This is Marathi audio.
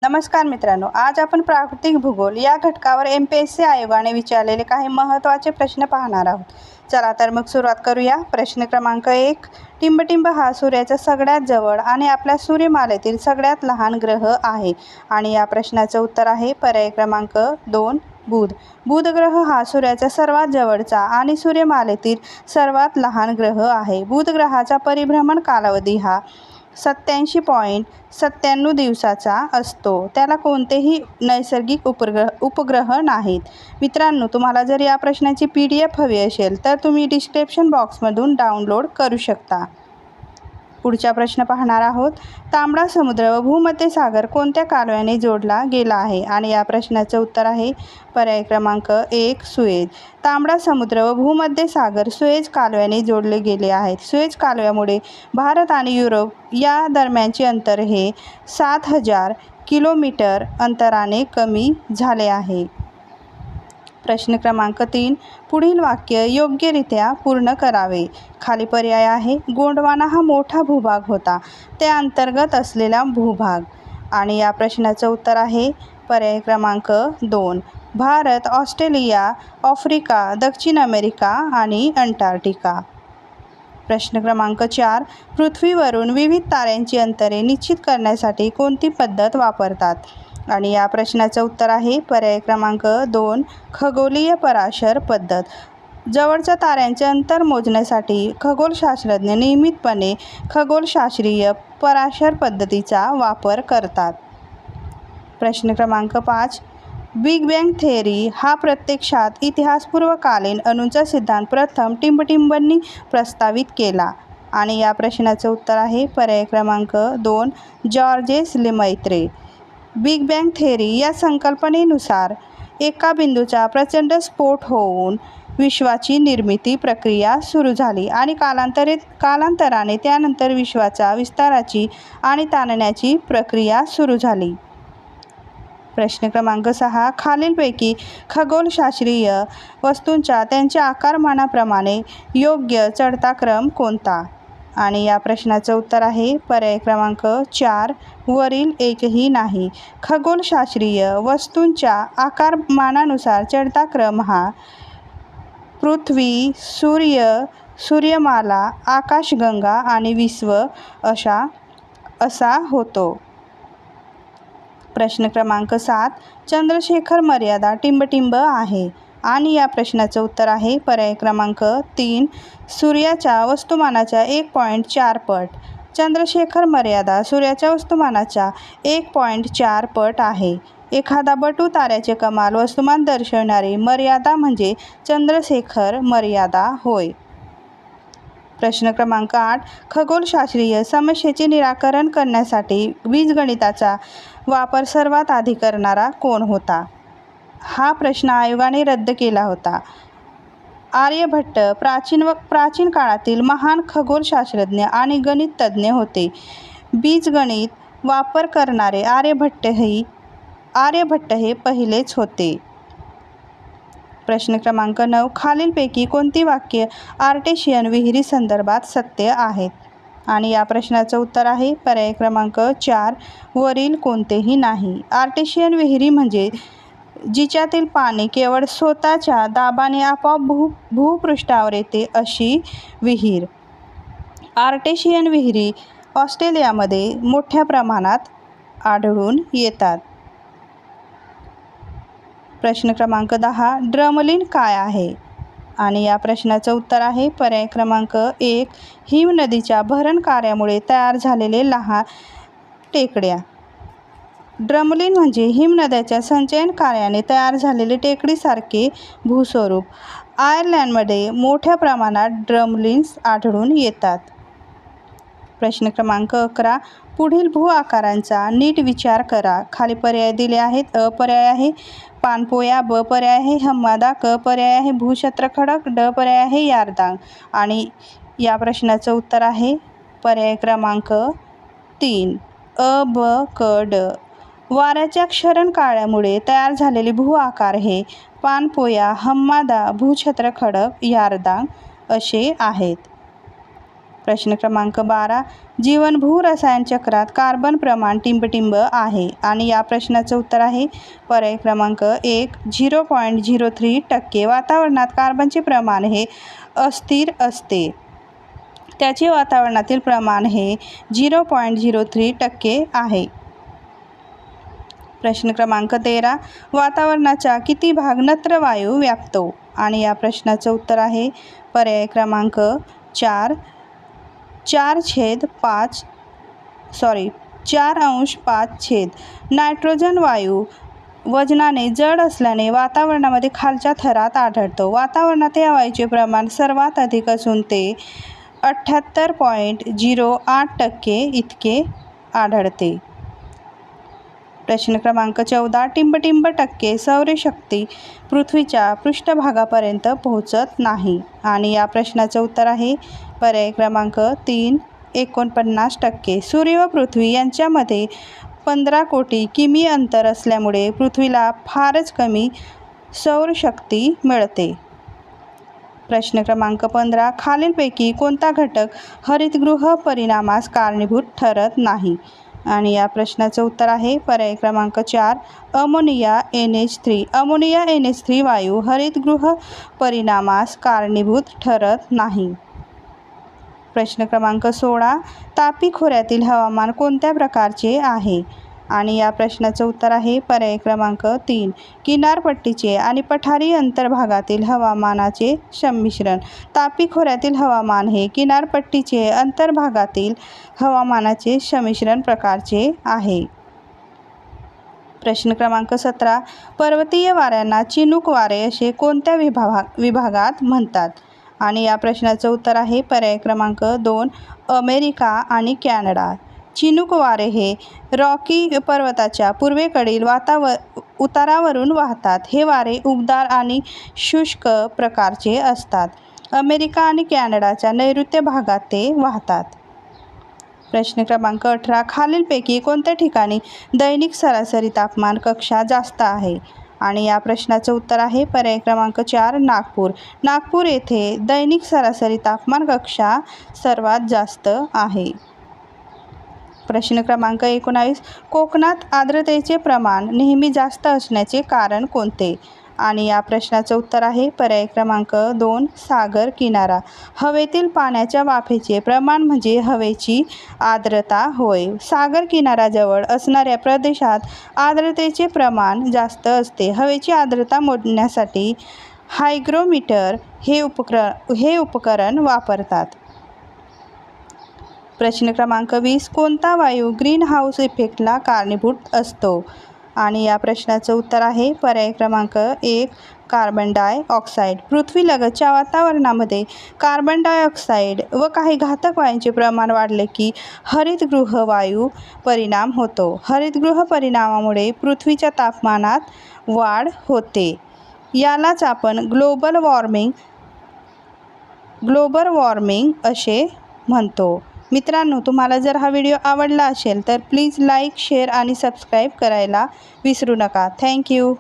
नमस्कार मित्रांनो, आज आपण प्राकृतिक भूगोल या घटकावर MPSC आयोगाने विचारलेले काही महत्त्वाचे प्रश्न पाहणार आहोत. चला तर मग सुरुवात करूया. प्रश्न क्रमांक 1. टिंबटिंब हा सूर्याच्या सगळ्यात जवळ आणि आपल्या सूर्यमालेतील सगळ्यात लहान ग्रह आहे. आणि या प्रश्नाचं उत्तर आहे पर्याय क्रमांक 2 बुध. बुध ग्रह हा सूर्याच्या सर्वात जवळचा आणि सूर्यमालेतील सर्वात लहान ग्रह आहे. बुध ग्रहाचा परिभ्रमण कालावधी हा 87.97 दिवसाचा असतो. त्याला कोणतेही नैसर्गिक उपग्रह नाहीत. मित्रांनो, तुम्हाला जर या प्रश्नाची PDF हवी असेल तर तुम्ही डिस्क्रिप्शन बॉक्समधून डाउनलोड करू शकता. पुढचा प्रश्न पाहणार आहोत. तांबडा समुद्र व भूमध्य सागर कोणत्या कालव्याने जोडला गेला आहे? आणि या प्रश्नाचं उत्तर आहे पर्याय क्रमांक 1 सुएझ. तांबडा समुद्र व भूमध्य सागर सुएझ कालव्याने जोडले गेले आहेत. सुएझ कालव्यामुळे भारत आणि युरोप या दरम्यानचे अंतर हे 7000 किलोमीटर अंतराने कमी झाले आहे. प्रश्न क्रमांक 3. पुढील वाक्य योग्यरित्या पूर्ण करावे. खाली पर्याय आहे. गोंडवाना हा मोठा भूभाग होता. त्या अंतर्गत असलेला भूभाग. आणि या प्रश्नाचं उत्तर आहे पर्याय क्रमांक 2 भारत, ऑस्ट्रेलिया, आफ्रिका, दक्षिण अमेरिका आणि अंटार्क्टिका. प्रश्न क्रमांक 4. पृथ्वीवरून विविध ताऱ्यांची अंतरे निश्चित करण्यासाठी कोणती पद्धत वापरतात? आणि या प्रश्नाचं उत्तर आहे पर्याय क्रमांक 2 खगोलीय पराशर पद्धत. जवळच्या ताऱ्यांचे अंतर मोजण्यासाठी खगोलशास्त्रज्ञ नियमितपणे खगोलशास्त्रीय पराशर पद्धतीचा वापर करतात. प्रश्न क्रमांक 5. बिग बँग थेअरी हा प्रत्यक्षात इतिहासपूर्वकालीन अणूंचा सिद्धांत प्रथम टिंबटिंबनी प्रस्तावित केला. आणि या प्रश्नाचं उत्तर आहे पर्याय क्रमांक 2 George's Lemaitre. Big bang theory या संकल्पनेनुसार एका बिंदूचा प्रचंड स्फोट होऊन विश्वाची निर्मिती प्रक्रिया सुरू झाली आणि कालांतराने त्यानंतर विश्वाच्या विस्ताराची आणि ताणण्याची प्रक्रिया सुरू झाली. प्रश्न क्रमांक 6. खालीलपैकी खगोलशास्त्रीय वस्तूंचा त्यांच्या आकारमानाप्रमाणे योग्य चढता क्रम कोणता? आणि या प्रश्नाचं उत्तर आहे पर्याय क्रमांक 4 वरील एकही नाही. खगोलशास्त्रीय वस्तूंच्या आकारमानानुसार चढता क्रम हा पृथ्वी, सूर्य, सूर्यमाला, आकाशगंगा आणि विश्व असा होतो. प्रश्न क्रमांक 7. चंद्रशेखर मर्यादा टिंबटिंब आहे. आणि या प्रश्नाचं उत्तर आहे पर्याय क्रमांक 3 सूर्याच्या वस्तुमानाच्या 1.4 पट. चंद्रशेखर मर्यादा सूर्याच्या वस्तुमानाच्या 1.4 पट आहे. एखादा बटू ताऱ्याचे कमाल वस्तुमान दर्शवणारी मर्यादा म्हणजे चंद्रशेखर मर्यादा होय. प्रश्न क्रमांक 8. खगोलशास्त्रीय समस्येचे निराकरण करण्यासाठी बीजगणिताचा वापर सर्वात आधी करणारा कोण होता? हा प्रश्न आयोगाने रद्द केला होता. आर्यभट्ट प्राचीन काळातील महान खगोलशास्त्रज्ञ आणि गणितज्ञ होते. बीजगणित वापर करणारे आर्यभट्ट हे पहिलेच होते. प्रश्न क्रमांक 9. खालीलपैकी कोणती वाक्य आर्टेशियन विहिरी संदर्भात सत्य आहेत? आणि या प्रश्नाचं उत्तर आहे पर्याय क्रमांक 4 वरील कोणतेही नाही. आर्टेशियन विहिरी म्हणजे जिच्यातील पाणी केवळ स्वतःच्या दाबाने आपोआप भूपृष्ठावर येते अशी विहीर. आर्टेशियन विहिरी ऑस्ट्रेलियामध्ये मोठ्या प्रमाणात आढळून येतात. प्रश्न क्रमांक 10. ड्रमलिन काय आहे? आणि या प्रश्नाचं उत्तर आहे पर्याय क्रमांक 1 हिमनदीच्या भरण कार्यामुळे तयार झालेले लहान टेकड्या. ड्रमलिन म्हणजे हिमनद्याच्या संचयन कार्याने तयार झालेले टेकडीसारखे भूस्वरूप. आयर्लंडमध्ये मोठ्या प्रमाणात ड्रमलिन्स आढळून येतात. प्रश्न क्रमांक 11. पुढील भू आकारांचा नीट विचार करा. खाली पर्याय दिले आहेत. अ पर्याय आहे पाणपोया, ब पर्याय आहे हम्मादा, क पर्याय आहे भूछत्र खडक, ड पर्याय आहे यारदांग. आणि या प्रश्नाचं उत्तर आहे पर्याय क्रमांक 3 अ, ब, क, ड. वाऱ्याच्या क्षरण कार्यामुळे तयार झालेले भू आकार हे पाणपोया, हम्मादा, भूछत्र खडक, यारदांग असे आहेत. प्रश्न क्रमांक 12. जीवनभू रसायन चक्रात कार्बन प्रमाण टिंबटिंब आहे आणि या प्रश्नाचं उत्तर आहे पर्याय क्रमांक 1 0.03%. वातावरणात कार्बनचे प्रमाण हे अस्थिर असते. त्याचे वातावरणातील प्रमाण हे 0.03% आहे. प्रश्न क्रमांक 13. वातावरणाचा किती भाग नत्र वायू व्यापतो आणि या प्रश्नाचं उत्तर आहे पर्याय क्रमांक 4 4.5. नायट्रोजन वायू वजनाने जड असल्याने वातावरणामध्ये खालच्या थरात आढळतो. वातावरणात या वायूचे प्रमाण सर्वात अधिक असून ते 78.08% इतके आढळते. प्रश्न क्रमांक 14. टिंबटिंब टक्के सौरशक्ती पृथ्वीच्या पृष्ठभागापर्यंत पोहोचत नाही आणि या प्रश्नाचं उत्तर आहे पर्याय क्रमांक 3 49%. सूर्य व पृथ्वी यांच्यामध्ये 15 कोटी किमी अंतर असल्यामुळे पृथ्वीला फारच कमी सौरशक्ती मिळते. प्रश्न क्रमांक 15. खालीलपैकी कोणता घटक हरितगृह परिणामास कारणीभूत ठरत नाही आणि या प्रश्नाचं उत्तर आहे पर्याय क्रमांक 4 अमोनिया NH3. अमोनिया NH3 वायू हरितगृह परिणामास कारणीभूत ठरत नाही. प्रश्न क्रमांक 16. तापी खोऱ्यातील हवामान कोणत्या प्रकारचे आहे आणि या प्रश्नाचं उत्तर आहे पर्याय क्रमांक 3 किनारपट्टीचे आणि पठारी अंतर्भागातील हवामानाचे संमिश्रण. तापी खोऱ्यातील हवामान हे किनारपट्टीचे अंतर्भागातील हवामानाचे संमिश्रण प्रकारचे आहे. प्रश्न क्रमांक 17. पर्वतीय वाऱ्यांना चिनूक वारे असे कोणत्या विभागात म्हणतात आणि या प्रश्नाचं उत्तर आहे पर्याय क्रमांक 2 अमेरिका आणि कॅनडा. चिनूक वारे हे रॉकी पर्वताच्या पूर्वेकडील उतारावरून वाहतात. हे वारे उबदार आणि शुष्क प्रकारचे असतात. अमेरिका आणि कॅनडाच्या नैऋत्य भागात ते वाहतात. प्रश्न क्रमांक 18. खालीलपैकी कोणत्या ठिकाणी दैनिक सरासरी तापमान कक्षा जास्त आहे आणि या प्रश्नाचं उत्तर आहे पर्याय क्रमांक 4 नागपूर. नागपूर येथे दैनिक सरासरी तापमान कक्षा सर्वात जास्त आहे. प्रश्न क्रमांक 19. कोकणात आर्द्रतेचे प्रमाण नेहमी जास्त असण्याचे कारण कोणते आणि या प्रश्नाचं उत्तर आहे पर्याय क्रमांक 2 सागर किनारा. हवेतील पाण्याच्या वाफेचे प्रमाण म्हणजे हवेची आर्द्रता होय. सागर किनाऱ्याजवळ असणाऱ्या प्रदेशात आर्द्रतेचे प्रमाण जास्त असते. हवेची आर्द्रता मोजण्यासाठी हायग्रोमीटर हे उपकरण वापरतात. प्रश्न क्रमांक 20. कोणता वायू ग्रीन हाऊस इफेक्टला कारणीभूत असतो आणि या प्रश्नाचं उत्तर आहे पर्याय क्रमांक 1 कार्बन डायऑक्साईड. पृथ्वीलगतच्या वातावरणामध्ये कार्बन डायऑक्साईड व काही घातक वायूंचे प्रमाण वाढले की हरितगृह वायू परिणाम होतो. हरितगृह परिणामामुळे पृथ्वीच्या तापमानात वाढ होते. यालाच आपण ग्लोबल वॉर्मिंग असे म्हणतो. मित्रांनो, तुम्हाला जर हा व्हिडिओ आवडला असेल तर प्लीज लाईक, शेअर आणि सबस्क्राईब करायला विसरू नका. थँक्यू.